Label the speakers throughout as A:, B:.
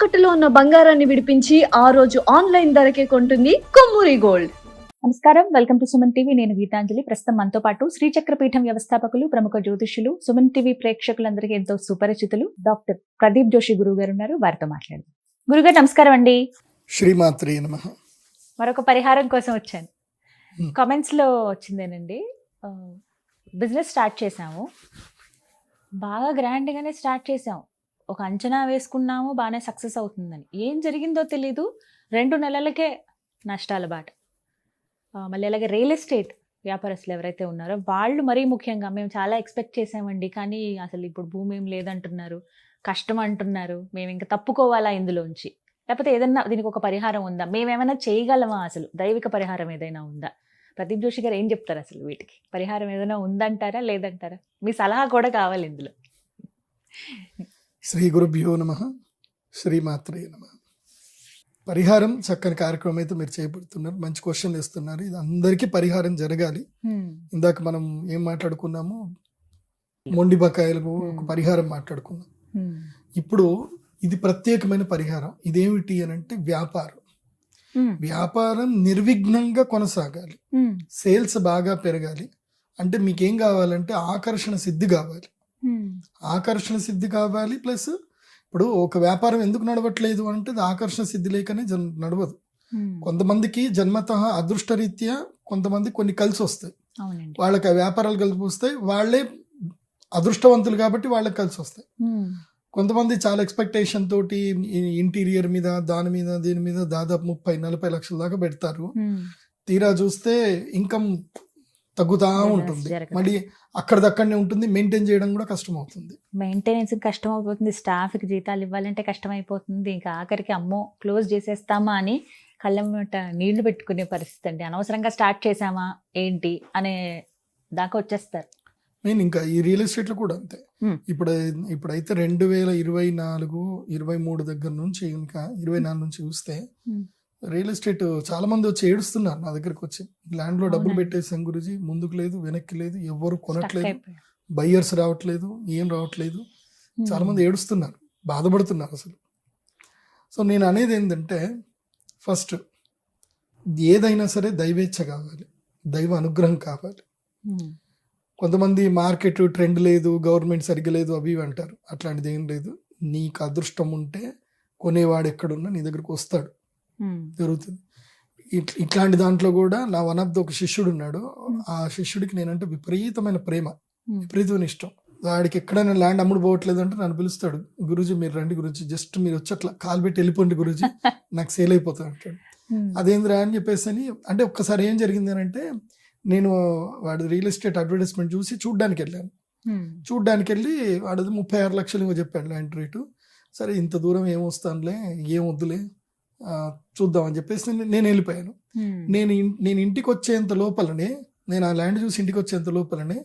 A: తాకట్టులో ఉన్న బంగారాన్ని విడిపించి ఆ రోజు ఆన్లైన్ ధరకే కొంటుంది కొమ్మూరి గోల్డ్.
B: నమస్కారం, వెల్కమ్ టు సుమన్ టీవీ. నేను గీతాంజలి. ప్రస్తుతం మనతో పాటు శ్రీచక్రపీఠం వ్యవస్థాపకులు, ప్రముఖ జ్యోతిష్యులు, సుమన్ టీవీ ప్రేక్షకులందరికీ ఎంతో సుపరిచితులు డాక్టర్ ప్రదీప్ జోషి గురువు గారు ఉన్నారు. వారితో మాట్లాడదాం. గురుగారు నమస్కారం అండి.
C: శ్రీమాత్రే నమః.
B: మరొక పరిహారం కోసం వచ్చాను. కామెంట్స్ లో వచ్చిందేనండి, బిజినెస్ స్టార్ట్ చేసాము, బాగా గ్రాండ్ గానే స్టార్ట్ చేసాము, ఒక అంచనా వేసుకున్నాము, బాగానే సక్సెస్ అవుతుందని. ఏం జరిగిందో తెలీదు, 2 నెలలకే నష్టాల బాట. మళ్ళీ అలాగే రియల్ ఎస్టేట్ వ్యాపారస్తులు ఎవరైతే ఉన్నారో వాళ్ళు మరీ ముఖ్యంగా, మేము చాలా ఎక్స్పెక్ట్ చేసామండి, కానీ అసలు ఇప్పుడు భూమి ఏం లేదంటున్నారు, కష్టం అంటున్నారు, మేము ఇంకా తప్పుకోవాలా ఇందులోంచి, లేకపోతే ఏదన్నా దీనికి ఒక పరిహారం ఉందా, మేమేమైనా చేయగలమా, అసలు దైవిక పరిహారం ఏదైనా ఉందా? ప్రదీప్ జోషి గారు ఏం చెప్తారు? అసలు వీటికి పరిహారం ఏదైనా ఉందంటారా, లేదంటారా? మీ సలహా కూడా కావాలి ఇందులో.
C: శ్రీ గురుభ్యో నమః. శ్రీమాత్రే నమః. పరిహారం చక్కని కార్యక్రమం అయితే మీరు చేపడుతున్నారు. మంచి క్వశ్చన్ ఇస్తున్నారు. ఇది అందరికీ పరిహారం జరగాలి. ఇందాక మనం ఏం మాట్లాడుకున్నాము, మొండి బకాయిలకు ఒక పరిహారం మాట్లాడుకున్నాం. ఇప్పుడు ఇది ప్రత్యేకమైన పరిహారం. ఇదేమిటి అని అంటే వ్యాపారం. వ్యాపారం నిర్విఘ్నంగా కొనసాగాలి, సేల్స్ బాగా పెరగాలి అంటే మీకేం కావాలంటే ఆకర్షణ సిద్ధి కావాలి. ఆకర్షణ సిద్ధి కావాలి. ప్లస్ ఇప్పుడు ఒక వ్యాపారం ఎందుకు నడవట్లేదు అంటే అది ఆకర్షణ సిద్ధి లేకనే నడవదు. కొంతమందికి జన్మతః అదృష్టరీత్యా కొంతమంది కొన్ని కలిసి వస్తాయి, వాళ్ళకి ఆ వ్యాపారాలు కలిసి వస్తాయి, వాళ్ళే అదృష్టవంతులు కాబట్టి వాళ్ళకి కలిసి వస్తాయి. కొంతమంది చాలా ఎక్స్పెక్టేషన్ తోటి ఇంటీరియర్ మీద దాని మీద దీని మీద దాదాపు 30-40 లక్షల దాకా పెడతారు. తీరా చూస్తే ఇన్కమ్ తగ్గుతా ఉంటుంది, మళ్ళీ అక్కడదక్కడనే ఉంటుంది, మెయింటైన్ చేయడం కూడా కష్టం అవుతుంది.
B: మెయింటెనెన్స్ కష్టం అయిపోతుంది, స్టాఫ్కి జీతాలు ఇవ్వాలంటే కష్టం అయిపోతుంది, ఇంకా ఆఖరికి అమ్మో క్లోజ్ చేసేస్తామా అని కళ్ళమ్మట నీళ్లు పెట్టుకునే పరిస్థితి అండి. అనవసరంగా స్టార్ట్ చేసామా ఏంటి అనే దాకా వచ్చేస్తారు.
C: నేను ఇంకా ఈ రియల్ ఎస్టేట్లో కూడా అంతే. ఇప్పుడైతే 2024-23 దగ్గర నుంచి ఇంకా 24 నుంచి చూస్తే రియల్ ఎస్టేట్ చాలా మంది వచ్చి ఏడుస్తున్నారు నా దగ్గరకు వచ్చి. ల్యాండ్ లో డబ్బులు పెట్టేసాం గురుజీ, ముందుకు లేదు వెనక్కి లేదు, ఎవరు కొనట్లేదు, బయ్యర్స్ రావట్లేదు, ఏం రావట్లేదు. చాలా మంది ఏడుస్తున్నారు, బాధపడుతున్నారు అసలు. సో నేను అనేది ఏంటంటే, ఫస్ట్ ఏదైనా సరే దైవేచ్ఛ కావాలి, దైవ అనుగ్రహం కావాలి. కొంతమంది మార్కెట్ ట్రెండ్ లేదు, గవర్నమెంట్ సరిగ్గా లేదు, అవి అంటారు. అట్లాంటిది ఏం లేదు. నీకు అదృష్టం ఉంటే కొనేవాడు ఎక్కడున్నా నీ దగ్గరకు వస్తాడు, జరుగుతుంది. ఇట్లాంటి దాంట్లో కూడా నా వన్ ఆఫ్ ద ఒక శిష్యుడు ఉన్నాడు. ఆ శిష్యుడికి నేనంటే విపరీతమైన ప్రేమ, విపరీతమైన ఇష్టం. వాడికి ఎక్కడైనా ల్యాండ్ అమ్ముడు పోవట్లేదు అంటే నన్ను పిలుస్తాడు, గురూజీ మీరు రండి గురూజీ, జస్ట్ మీరు వచ్చి అట్లా కాలు పెట్టి వెళ్ళిపోండి గురూజీ, నాకు సేల్ అయిపోతుంది అంటాడు. అదేంద్రా అని చెప్పేసి అని అంటే ఒక్కసారి ఏం జరిగింది అని అంటే, నేను వాడి రియల్ ఎస్టేట్ అడ్వర్టైజ్మెంట్ చూసి చూడ్డానికి వెళ్ళాను. చూడ్డానికి వెళ్ళి వాడిది 36 లక్షలు ఏమో చెప్పాడు ల్యాండ్ రేటు. సరే ఇంత దూరం ఏమొస్తానులే, ఏం వద్దులే చూద్దామని చెప్పేసి నేను వెళ్ళిపోయాను. నేను ఇంటికి వచ్చేంత లోపలనే, నేను ఆ ల్యాండ్ చూసి ఇంటికి వచ్చేంత లోపలనే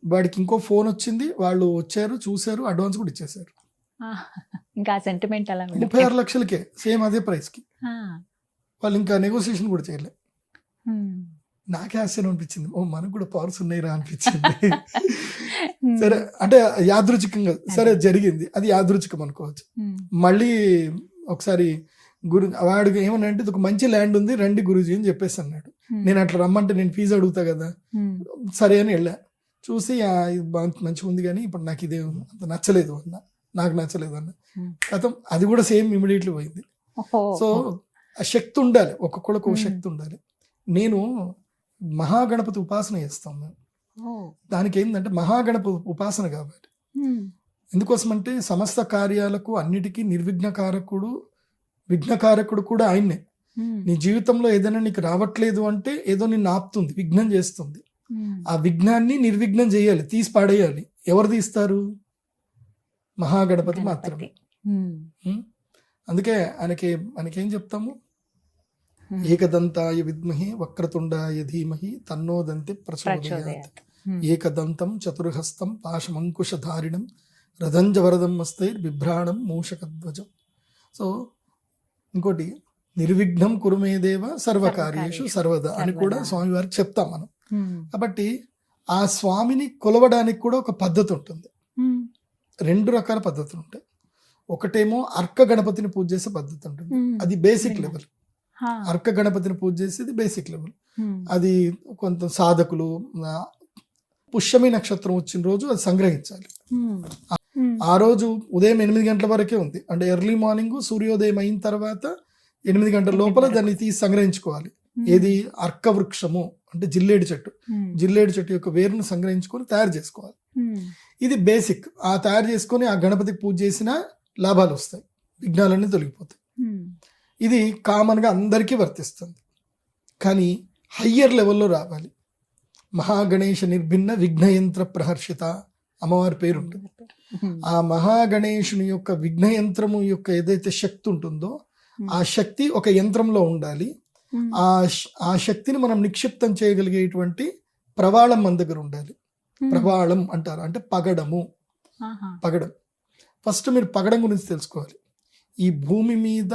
C: వాడికి ఇంకో ఫోన్ వచ్చింది. వాళ్ళు వచ్చారు, చూశారు, అడ్వాన్స్ కూడా ఇచ్చేసారు.
B: ఇంకా సెంటిమెంట్ అలా
C: 36 లక్షలకే సేమ్ అదే ప్రైస్కి. వాళ్ళు ఇంకా నెగోసియేషన్ కూడా చేయలే. నాకే ఆశ్చర్యం అనిపించింది, ఓ మనకు కూడా పవర్స్ ఉన్నాయిరా అనిపించింది. సరే అంటే యాదృచ్ఛికంగా సరే జరిగింది, అది యాదృచ్ఛికం అనుకోవచ్చు. మళ్ళీ ఒకసారి వాడికి ఏమన్నా అంటే ఇది ఒక మంచి ల్యాండ్ ఉంది రండి గురూజీ అని చెప్పేసి అన్నాడు. నేను అట్లా రమ్మంటే నేను ఫీజు అడుగుతా కదా, సరే అని వెళ్ళా. చూసి మంచిగా ఉంది కానీ ఇప్పుడు నాకు ఇదే అంత నచ్చలేదు అన్న, నాకు నచ్చలేదు అన్న కథం. అది కూడా సేమ్ ఇమీడియట్లీ పోయింది. సో ఆ శక్తి ఉండాలి, ఒక్కొక్కళ్ళకు ఒక శక్తి ఉండాలి. నేను మహాగణపతి ఉపాసన చేస్తాం మేము. దానికి ఏంటంటే మహాగణపతి ఉపాసన కావాలి. ఎందుకోసం అంటే సమస్త కార్యాలకు అన్నిటికీ విఘ్నకారకుడు కూడా ఆయన్నే. నీ జీవితంలో ఏదైనా నీకు రావట్లేదు అంటే ఏదో నిన్ను ఆపుతుంది, విఘ్నం చేస్తుంది. ఆ విఘ్నాన్ని నిర్విఘ్నం చేయాలి, తీసి పాడేయాలి. ఎవరు తీస్తారు? మహాగణపతి మాత్రమే. అందుకే ఆయనకేం చెప్తాము, ఏకదంతాయ విద్మహి వక్రతుండాయ ధీమహి తన్నో దంతి ప్రచోదయాత్. ఏకదంతం చతుర్హస్తం పాశమంకుశధారిణం రథంజవరదం వస్తైర్ బిభ్రాణం మూషకధ్వజం. సో ఇంకోటి నిర్విఘ్నం కురుమేదేవ సర్వకార్యేషు సర్వదా అని కూడా స్వామివారికి చెప్తాం మనం. కాబట్టి ఆ స్వామిని కొలవడానికి కూడా ఒక పద్ధతి ఉంటుంది. 2 రకాల పద్ధతులు ఉంటాయి. ఒకటేమో అర్క గణపతిని పూజ చేసే పద్ధతి ఉంటుంది, అది బేసిక్ లెవెల్. అర్క గణపతిని పూజ చేసేది బేసిక్ లెవెల్. అది కొంత సాధకులు పుష్యమి నక్షత్రం వచ్చిన రోజు అది సంగ్రహించాలి. ఆ రోజు ఉదయం 8 గంటల వరకే ఉంది, అంటే ఎర్లీ మార్నింగ్ సూర్యోదయం అయిన తర్వాత 8 గంటల లోపల దాన్ని తీసి సంగ్రహించుకోవాలి. ఏది అర్క వృక్షము అంటే జిల్లేడు చెట్టు, జిల్లేడు చెట్టు యొక్క వేరును సంగ్రహించుకొని తయారు చేసుకోవాలి. ఇది బేసిక్. ఆ తయారు చేసుకొని ఆ గణపతికి పూజ చేసినా లాభాలు వస్తాయి, విఘ్నాలన్నీ తొలగిపోతాయి. ఇది కామన్గా అందరికీ వర్తిస్తుంది. కానీ హయ్యర్ లెవెల్లో రావాలి. మహాగణేష నిర్భిన్న విఘ్నయంత్ర ప్రహర్షిత అమ్మవారి పేరు ఉంటుంది. ఆ మహాగణేషుని యొక్క విఘ్నయంత్రము యొక్క ఏదైతే శక్తి ఉంటుందో ఆ శక్తి ఒక యంత్రంలో ఉండాలి. ఆ శక్తిని మనం నిక్షిప్తం చేయగలిగేటువంటి ప్రవాళం మన దగ్గర ఉండాలి. ప్రవాళం అంటారు అంటే పగడము. పగడం ఫస్ట్ మీరు పగడం గురించి తెలుసుకోవాలి. ఈ భూమి మీద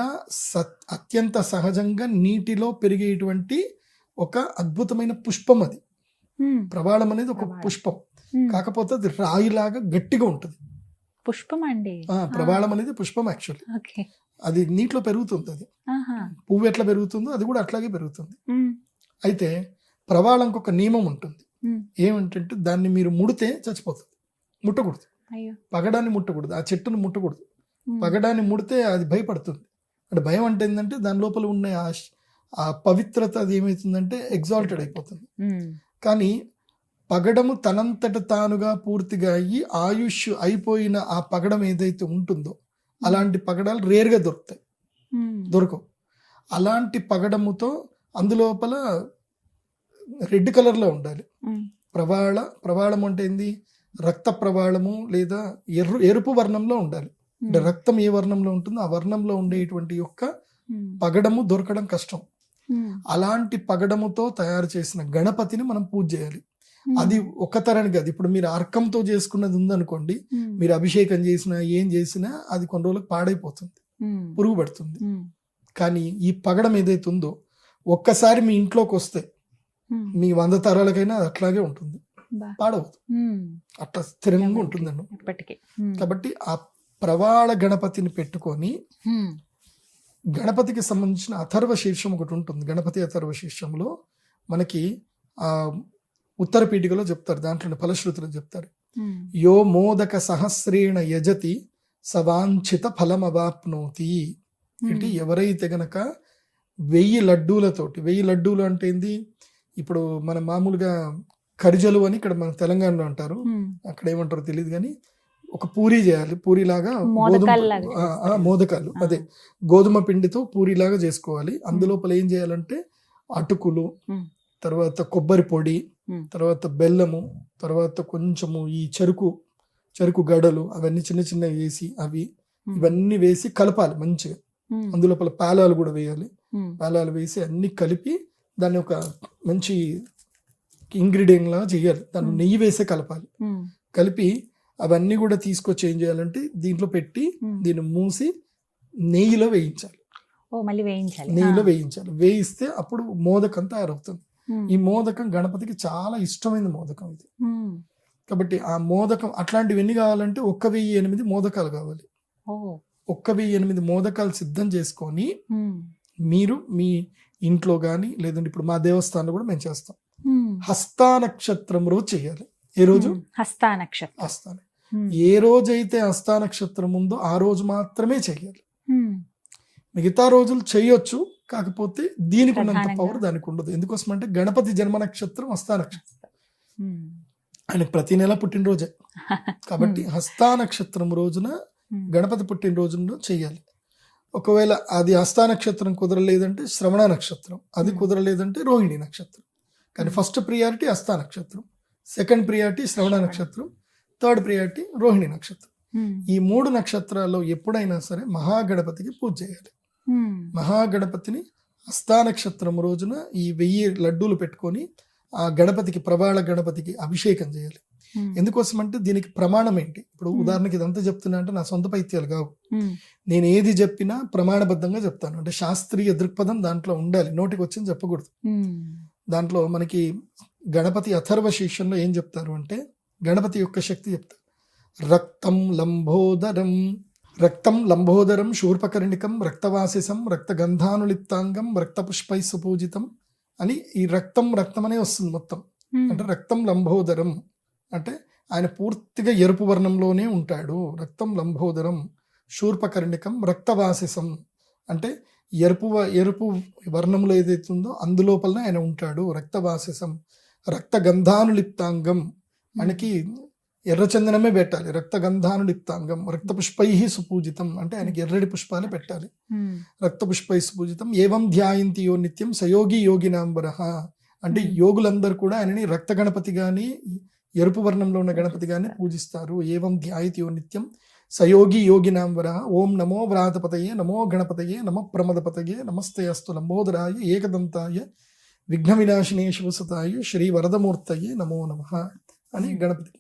C: అత్యంత సహజంగా నీటిలో పెరిగేటువంటి ఒక అద్భుతమైన పుష్పం అది. ప్రవాళం అనేది ఒక పుష్పం, కాకపోతే అది రాయిలాగా గట్టిగా ఉంటుంది.
B: పుష్పం అండి.
C: ప్రవాళం అనేది పుష్పం యాక్చువల్లీ. అది నీటిలో పెరుగుతుంది. అది పువ్వు ఎట్లా పెరుగుతుందో అది కూడా అట్లాగే పెరుగుతుంది. అయితే ప్రవాళంకి ఒక నియమం ఉంటుంది. ఏమిటంటే దాన్ని మీరు ముడితే చచ్చిపోతుంది, ముట్టకూడదు. పగడాన్ని ముట్టకూడదు, ఆ చెట్టును ముట్టకూడదు. పగడాన్ని ముడితే అది భయపడుతుంది. అంటే భయం అంటే ఏంటంటే దాని లోపల ఉన్న ఆ పవిత్రత అది ఏమవుతుందంటే ఎగ్జాల్టెడ్ అయిపోతుంది. కానీ పగడము తనంతట తానుగా పూర్తిగా అయ్యి ఆయుష్ అయిపోయిన ఆ పగడం ఏదైతే ఉంటుందో అలాంటి పగడాలు రేర్గా దొరకవు. అలాంటి పగడముతో అందులోపల రెడ్ కలర్లో ఉండాలి. ప్రవాళం అంటే ఏంది, రక్త ప్రవాళము లేదా ఎరుపు వర్ణంలో ఉండాలి. అంటే రక్తం ఏ వర్ణంలో ఉంటుందో ఆ వర్ణంలో ఉండేటువంటి యొక్క పగడము దొరకడం కష్టం. అలాంటి పగడముతో తయారు చేసిన గణపతిని మనం పూజ చేయాలి. అది ఒక తరానికి కాదు. ఇప్పుడు మీరు అర్కంతో చేసుకున్నది ఉందనుకోండి, మీరు అభిషేకం చేసినా ఏం చేసినా అది కొన్ని రోజులకు పాడైపోతుంది, పురుగు పడుతుంది. కానీ ఈ పగడం ఏదైతే ఉందో ఒక్కసారి మీ ఇంట్లోకి వస్తే మీ 100 తరాలకైనా అది అట్లాగే ఉంటుంది, పాడవద్దు, అట్లా స్థిరంగా ఉంటుందండి. కాబట్టి ఆ ప్రవాళ గణపతిని పెట్టుకొని గణపతికి సంబంధించిన అథర్వ శీర్షం ఒకటి ఉంటుంది. గణపతి అథర్వ శీర్షంలో మనకి ఆ ఉత్తర పీఠికలో చెప్తారు, దాంట్లో ఫలశ్రుతులు చెప్తారు. యో మోదక సహస్రేణ యజతి సవాంఛిత ఫలమవాప్నోతి. ఏంటి, ఎవరైతే గనక 1000 లడ్డూలతోటి, 1000 లడ్డూలు అంటే ఏంది, ఇప్పుడు మన మామూలుగా కరిజలు అని ఇక్కడ మన తెలంగాణలో అంటారు, అక్కడ ఏమంటారో తెలియదు, కానీ ఒక పూరి చేయాలి. పూరిలాగా మోదకాలు, అదే గోధుమ పిండితో పూరిలాగా చేసుకోవాలి. అందులోపల ఏం చేయాలంటే అటుకులు, తర్వాత కొబ్బరి పొడి, తర్వాత బెల్లము, తర్వాత కొంచెము ఈ చెరుకు గడలు అవన్నీ చిన్న చిన్నవి వేసి ఇవన్నీ వేసి కలపాలి మంచిగా. అందులోపల పేలాలు కూడా వేయాలి. పేలాలు వేసి అన్ని కలిపి దాన్ని ఒక మంచి ఇంగ్రీడియంట్ లాగా చేయాలి. దాన్ని నెయ్యి వేసే కలపాలి. కలిపి అవన్నీ కూడా తీసుకొచ్చి ఏం చేయాలంటే దీంట్లో పెట్టి దీన్ని మూసి నెయ్యిలో వేయించాలి. నెయ్యిలో వేయించాలి. వేయిస్తే అప్పుడు మోదకం తయారవుతుంది. ఈ మోదకం గణపతికి చాలా ఇష్టమైన మోదకం ఇది. కాబట్టి ఆ మోదకం అట్లాంటివి ఎన్ని కావాలంటే 1008 మోదకాలు కావాలి. 1008 మోదకాలు సిద్ధం చేసుకొని మీరు మీ ఇంట్లో కానీ లేదంటే ఇప్పుడు మా దేవస్థానంలో కూడా మేము చేస్తాం. హస్తా నక్షత్రం రోజు చేయాలి. ఏ రోజు?
B: హస్తా నక్షత్రం.
C: ఏ రోజైతే హస్తా నక్షత్రం ఉందో ఆ రోజు మాత్రమే చేయాలి. మిగతా రోజులు చేయొచ్చు, కాకపోతే దీనికి ఉన్నంత పవర్ దానికి ఉండదు. ఎందుకోసం అంటే గణపతి జన్మ నక్షత్రం హస్తా నక్షత్రం, ఆయనకు ప్రతి నెల పుట్టినరోజే. కాబట్టి హస్తా నక్షత్రం రోజున గణపతి పుట్టినరోజున చెయ్యాలి. ఒకవేళ అది హస్తా నక్షత్రం కుదరలేదంటే శ్రవణ నక్షత్రం, అది కుదరలేదంటే రోహిణి నక్షత్రం. కానీ ఫస్ట్ ప్రియారిటీ హస్తా నక్షత్రం, సెకండ్ ప్రియారిటీ శ్రవణ నక్షత్రం, థర్డ్ ప్రియారిటీ రోహిణి నక్షత్రం. ఈ 3 నక్షత్రాల్లో ఎప్పుడైనా సరే మహాగణపతికి పూజ చేయాలి. మహాగణపతిని హస్తా నక్షత్రం రోజున ఈ 1000 లడ్డూలు పెట్టుకొని ఆ గణపతికి, ప్రవాళ గణపతికి అభిషేకం చేయాలి. ఎందుకోసం అంటే దీనికి ప్రమాణం ఏంటి? ఇప్పుడు ఉదాహరణకి ఇదంతా చెప్తున్నా అంటే నా సొంత పైత్యాలు కావు. నేను ఏది చెప్పినా ప్రమాణబద్ధంగా చెప్తాను. అంటే శాస్త్రీయ దృక్పథం దాంట్లో ఉండాలి, నోటికి వచ్చింది చెప్పకూడదు. దాంట్లో మనకి గణపతి అథర్వ శీర్షంలో ఏం చెప్తారు అంటే గణపతి యొక్క శక్తి చెప్తారు. రక్తం లంబోదరం రక్తం లంబోదరం శూర్పకర్ణికం రక్తవాసిసం రక్తగంధానులిప్తాంగం రక్తపుష్పై సుపూజితం అని ఈ రక్తం అనే వస్తుంది మొత్తం. అంటే రక్తం లంబోదరం అంటే ఆయన పూర్తిగా ఎరుపు వర్ణంలోనే ఉంటాడు. రక్తం లంబోదరం శూర్పకర్ణికం రక్తవాసిసం అంటే ఎరుపు వర్ణంలో ఏదైతే ఉందో అందులోపలనే ఆయన ఉంటాడు. రక్తవాసిసం రక్తగంధానులిప్తాంగం ఆయనకి ఎర్రచందనమే పెట్టాలి. రక్తగంధానులిప్తాంగం రక్తపుష్పై సుపూజితం అంటే ఆయనకి ఎర్రటి పుష్పాలే పెట్టాలి. రక్తపుష్పై సుపూజితం ఏవం ధ్యాయంతి యో నిత్యం సయోగి యోగినాంబరః అంటే యోగులందరూ కూడా ఆయనని రక్త గణపతి గాని ఎరుపు వర్ణంలో ఉన్న గణపతి గాని పూజిస్తారు. ఏవం ధ్యాయతి యో నిత్యం సయోగి యోగినాంబరః ఓం నమో వ్రాతపతయే నమో గణపతయే నమో ప్రమదపతయే నమస్తే అస్తు లంబోదరాయ ఏకదంతాయ విఘ్న వినాశినే శివసుతాయ శ్రీ వరదమూర్తయే నమో నమః అని గణపతి.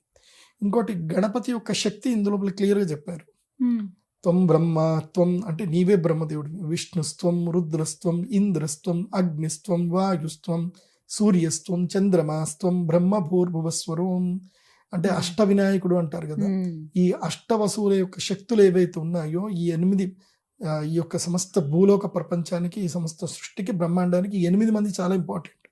C: ఇంకోటి గణపతి యొక్క శక్తి ఇందులో క్లియర్గా చెప్పారు. త్వం బ్రహ్మ త్వం అంటే నీవే బ్రహ్మదేవుడు. విష్ణుస్త్వం రుద్రస్త్వం ఇంద్రస్త్వం అగ్నిస్త్వం వాయుస్త్వం సూర్యస్త్వం చంద్రమాస్త్వం బ్రహ్మ భూర్భువస్వరం అంటే అష్ట వినాయకుడు అంటారు కదా. ఈ అష్టవసువుల యొక్క శక్తులు ఏవైతే ఉన్నాయో ఈ 8 ఈ యొక్క సమస్త భూలోక ప్రపంచానికి ఈ సమస్త సృష్టికి బ్రహ్మాండానికి 8 మంది చాలా ఇంపార్టెంట్.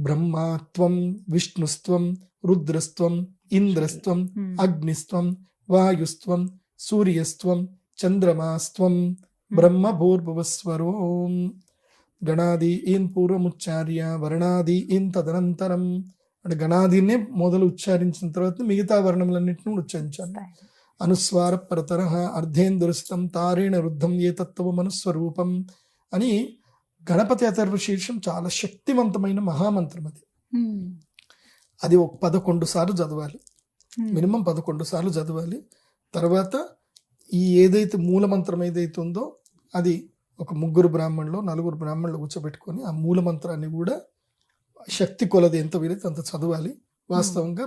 C: బ్రహ్మత్వం విష్ణుస్త్వం రుద్రస్త్వం ఇంద్రస్త్వం అగ్నిస్త్వం వాయుస్త్వం సూర్యస్త్వం చంద్రమాస్త్వం బ్రహ్మ భూర్భువస్వరం గణాది ఈన్ పూర్వముచ్చార్య వర్ణాది ఈన్ తదనంతరం అంటే గణాదినే మొదలు ఉచ్చారించిన తర్వాత మిగతా వర్ణములన్నింటినీ ఉచ్చరించాలి. అనుస్వార పరతర అర్ధేందురస్థం తారేణ రుద్ధం ఏ తత్వం అనుస్వరూపం అని గణపతి అథర్వ శీర్షం చాలా శక్తివంతమైన మహామంత్రం. అది ఒక 11 సార్లు చదవాలి, మినిమం 11 సార్లు చదవాలి. తర్వాత ఈ ఏదైతే మూలమంత్రం ఏదైతే ఉందో అది ఒక 3 బ్రాహ్మణులు 4 బ్రాహ్మణులు కూర్చోబెట్టుకొని ఆ మూలమంత్రాన్ని కూడా శక్తి కొలది ఎంత వీలైతే అంత చదవాలి. వాస్తవంగా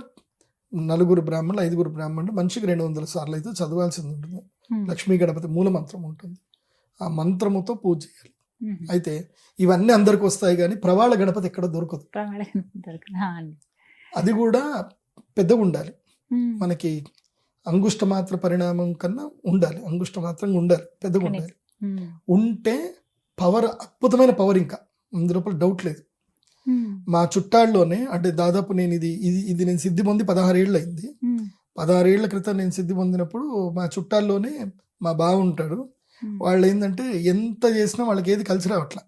C: 4 బ్రాహ్మణులు 5 బ్రాహ్మణులు మనిషికి 200 సార్లు అయితే చదవాల్సింది ఉంటుంది. లక్ష్మీ గణపతి మూలమంత్రం ఉంటుంది, ఆ మంత్రముతో పూజ చేయాలి. అయితే ఇవన్నీ అందరికి వస్తాయి కానీ ప్రవాళ గణపతి ఎక్కడ దొరకదు. అది కూడా పెద్దగా ఉండాలి. మనకి అంగుష్ట మాత్ర పరిణామం కన్నా ఉండాలి, అంగుష్ట మాత్రంగా ఉండాలి, పెద్దగా ఉండాలి. ఉంటే పవర్ అద్భుతమైన పవర్, ఇంకా అందులోపల డౌట్ లేదు. మా చుట్టాల్లోనే అంటే దాదాపు నేను ఇది నేను సిద్ధి పొంది 16 ఏళ్ళు అయింది. 16 ఏళ్ల క్రితం నేను సిద్ధి పొందినప్పుడు మా చుట్టాల్లోనే మా బావ ఉంటాడు. వాళ్ళు ఏంటంటే ఎంత చేసినా వాళ్ళకి ఏది కలిసి రావట్లా.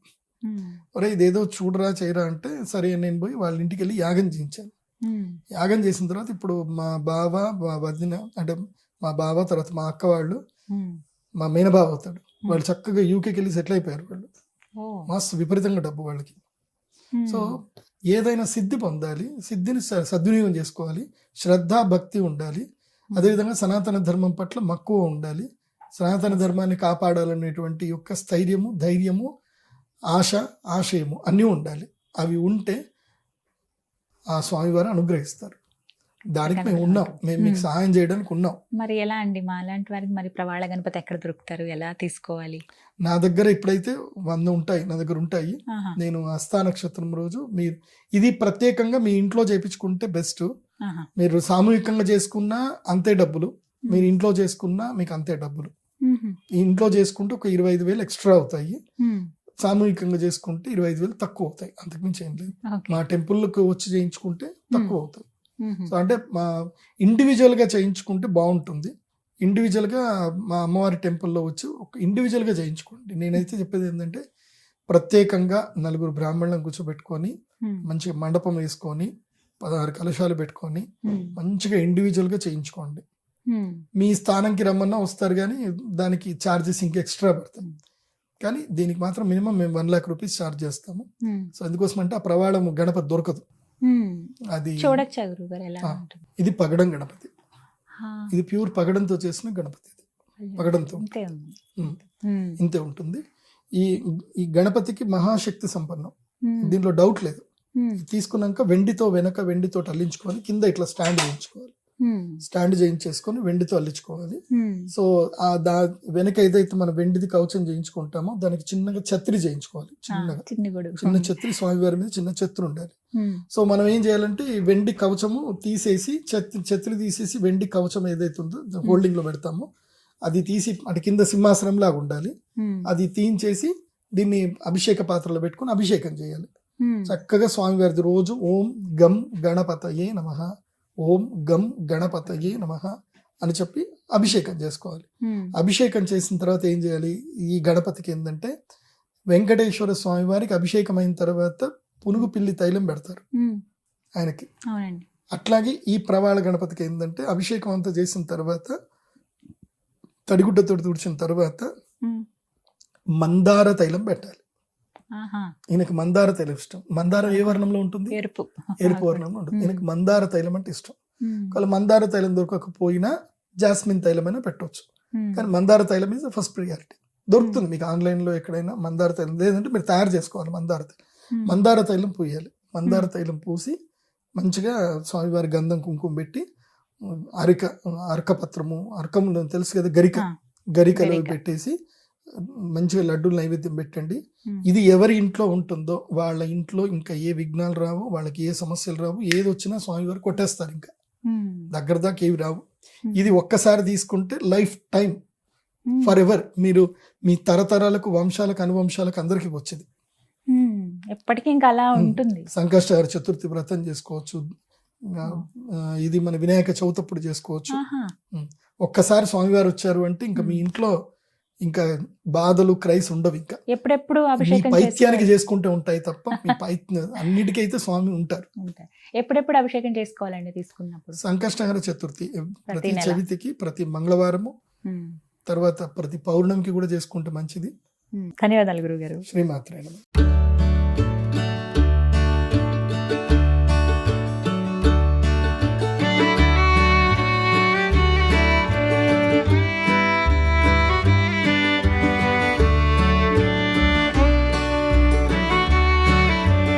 C: ఒరే ఇదేదో చూడరా చేయరా అంటే సరే నేను పోయి వాళ్ళ ఇంటికి వెళ్ళి యాగం చేయించాను. యాగం చేసిన తర్వాత ఇప్పుడు మా బావ మా వదిన అంటే మా బావ తర్వాత మా అక్క వాళ్ళు మా మేనబావ అవుతాడు. వాళ్ళు చక్కగా యూకేకి వెళ్ళి సెటిల్ అయిపోయారు. వాళ్ళు మస్తు విపరీతంగా డబ్బు వాళ్ళకి. సో ఏదైనా సిద్ధి పొందాలి, సిద్ధిని సద్వినియోగం చేసుకోవాలి, శ్రద్ధ భక్తి ఉండాలి. అదేవిధంగా సనాతన ధర్మం పట్ల మక్కువ ఉండాలి. సనాతన ధర్మాన్ని కాపాడాలనేటువంటి యొక్క స్థైర్యము, ధైర్యము, ఆశ, ఆశయము అన్నీ ఉండాలి. అవి ఉంటే ఆ స్వామివారు అనుగ్రహిస్తారు. దానికి మేము ఉన్నాం, మేము మీకు సహాయం చేయడానికి ఉన్నాం.
B: మరి ఎలా అండి మా అలాంటి వారికి మరి ప్రవాళ గణపతి ఎక్కడ దొరుకుతారు, ఎలా తీసుకోవాలి?
C: నా దగ్గర ఇప్పుడైతే 100 ఉంటాయి, నా దగ్గర ఉంటాయి. నేను హస్తా నక్షత్రం రోజు మీరు ఇది ప్రత్యేకంగా మీ ఇంట్లో చేయించుకుంటే బెస్ట్. మీరు సామూహికంగా చేసుకున్నా అంతే డబ్బులు, మీరు ఇంట్లో చేసుకున్నా మీకు అంతే డబ్బులు. ఇంట్లో చేసుకుంటే ఒక 25,000 ఎక్స్ట్రా అవుతాయి, సామూహికంగా చేసుకుంటే 25,000 తక్కువ అవుతాయి, అంతకుమించి ఏం లేదు. మా టెంపుల్కి వచ్చి చేయించుకుంటే తక్కువ అవుతాయి. సో అంటే మా ఇండివిజువల్గా చేయించుకుంటే బాగుంటుంది. ఇండివిజువల్గా మా అమ్మవారి టెంపుల్లో వచ్చి ఒక ఇండివిజువల్గా చేయించుకోండి. నేనైతే చెప్పేది ఏంటంటే ప్రత్యేకంగా 4 బ్రాహ్మణులను కూర్చోబెట్టుకొని మంచిగా మండపం వేసుకొని 16 కలశాలు పెట్టుకొని మంచిగా ఇండివిజువల్గా చేయించుకోండి. మీ స్థానంకి రమ్మన్నా వస్తారు కానీ దానికి ఛార్జెస్ ఇంకా ఎక్స్ట్రా పడతాయి. కానీ దీనికి మాత్రం మినిమం మేము 1 lakh రూపీస్ ఛార్జ్ చేస్తాము. సో అందుకోసం అంటే ఆ ప్రవాళము గణపతి దొరకదు. అది ఇది పగడం గణపతి, ఇది ప్యూర్ పగడంతో చేసిన గణపతి. పగడంతో ఇంతే ఉంటుంది. ఈ గణపతికి మహాశక్తి సంపన్నం, దీంట్లో డౌట్ లేదు. తీసుకున్నాక వెండితో అల్లించుకోవాలి, కింద ఇట్లా స్టాండ్ చేయించుకోవాలి, స్టాండ్ చేయించేసుకొని వెండితో అల్లించుకోవాలి. సో వెనక ఏదైతే మనం వెండిది కవచం చేయించుకుంటామో దానికి చిన్నగా ఛత్రి చేయించుకోవాలి. చిన్న ఛత్రి, స్వామివారి మీద చిన్న ఛత్రి ఉండాలి. సో మనం ఏం చేయాలంటే ఈ వెండి కవచము తీసేసి ఛత్రి తీసేసి వెండి కవచం ఏదైతే ఉందో హోల్డింగ్ లో పెడతామో అది తీసి అటు కింద సింహాసనం లాగా ఉండాలి.
B: ఉమ్,
C: అది తీయించేసి దీన్ని అభిషేక పాత్రలో పెట్టుకొని అభిషేకం చేయాలి.
B: ఉమ్,
C: చక్కగా స్వామివారిది రోజు ఓం గం గణపతయే నమః, ఓం గం గణపతయే నమః అని చెప్పి అభిషేకం చేసుకోవాలి.
B: ఉమ్,
C: అభిషేకం చేసిన తర్వాత ఏం చేయాలి, ఈ గణపతికి ఏంటంటే వెంకటేశ్వర స్వామి వారికి అభిషేకం అయిన తర్వాత పునుగు పిల్లి తైలం పెడతారు
B: ఉమ్,
C: ఆయనకి.
B: అవునండి.
C: అట్లాగే ఈ ప్రవాళ గణపతికి ఏంటంటే అభిషేకం అంతా చేసిన తర్వాత తడిగుడ్డతో తుడిచిన తర్వాత
B: ఉమ్,
C: మందార తైలం పెట్టాలి.
B: ఆహా,
C: ఈయనకి మందార తైలం ఇష్టం. మందారం ఏ వర్ణంలో ఉంటుంది?
B: ఎరుపు.
C: ఎరుపు వర్ణంలో ఉంటుంది.
B: ఉమ్,
C: ఈయనకి మందార తైలం అంటే ఇష్టం.
B: ఉమ్,
C: ఒకవేళ మందార తైలం దొరకకపోయినా జాస్మిన్ తైలం అయినా పెట్టవచ్చు.
B: ఉమ్,
C: కానీ మందార తైలం ఈజ్ ఫస్ట్ ప్రియారిటీ. దొరుకుతుంది మీకు ఆన్లైన్లో ఎక్కడైనా మందార తైలం. లేదంటే మీరు తయారు చేసుకోవాలి మందార తైలం.
B: ఉమ్,
C: మందార తైలం పూయాలి. మందార తైలం పూసి మంచిగా స్వామివారి గంధం కుంకుమ పెట్టి అరకపత్రము, అరకము తెలుసు కదా, గరిక,
B: ఆ,
C: గరికలో
B: గరిక.
C: పెట్టేసి మంచిగా లడ్డూలు నైవేద్యం పెట్టండి.
B: ఉమ్,
C: ఇది ఎవరి ఇంట్లో ఉంటుందో వాళ్ళ ఇంట్లో ఇంకా ఏ విఘ్నాలు రావు, వాళ్ళకి ఏ సమస్యలు రావు. ఏది వచ్చినా స్వామివారు కొట్టేస్తారు, ఇంకా
B: ఉమ్,
C: దగ్గర దాకా ఏవి రావు.
B: ఉమ్,
C: ఇది ఒక్కసారి తీసుకుంటే life time
B: um,
C: for ever మీరు మీ తరతరాలకు, వంశాలకు, అనువంశాలకు అందరికీ వచ్చేది.
B: ఉమ్, ఎప్పటికీ ఇంకా అలా
C: ఉమ్.
B: ఉంటుంది.
C: సంకష్టహర చతుర్థి వ్రతం చేసుకోవచ్చు. ఆ, ఇది మన వినాయక చవితి అప్పుడు చేసుకోవచ్చు.
B: ఆహా,
C: ఒక్కసారి స్వామివారు వచ్చారు అంటే ఇంకా మీ ఇంట్లో ఇంకా బాధలు, క్రైస్ ఉండవు. ఇంకా
B: ఎప్పుడెప్పుడు
C: మీ
B: అభిషేకం
C: పైత్యానికి చేసుకుంటే ఉంటాయి తప్ప మీ అన్నిటికైతే స్వామి ఉంటారు.
B: ఉంటాయి. ఎప్పుడెప్పుడు అభిషేకం చేసుకోవాలండి తీసుకున్నప్పుడు?
C: సంకష్టహర చతుర్థి ప్రతి
B: నెల.
C: చవితికి, ప్రతి మంగళవారము,
B: ఉమ్,
C: తర్వాత ప్రతి పౌర్ణమికి కూడా చేసుకుంటే మంచిది.
B: ధన్యవాదాలు గురుగారు.
C: శ్రీమాత్రే నమః.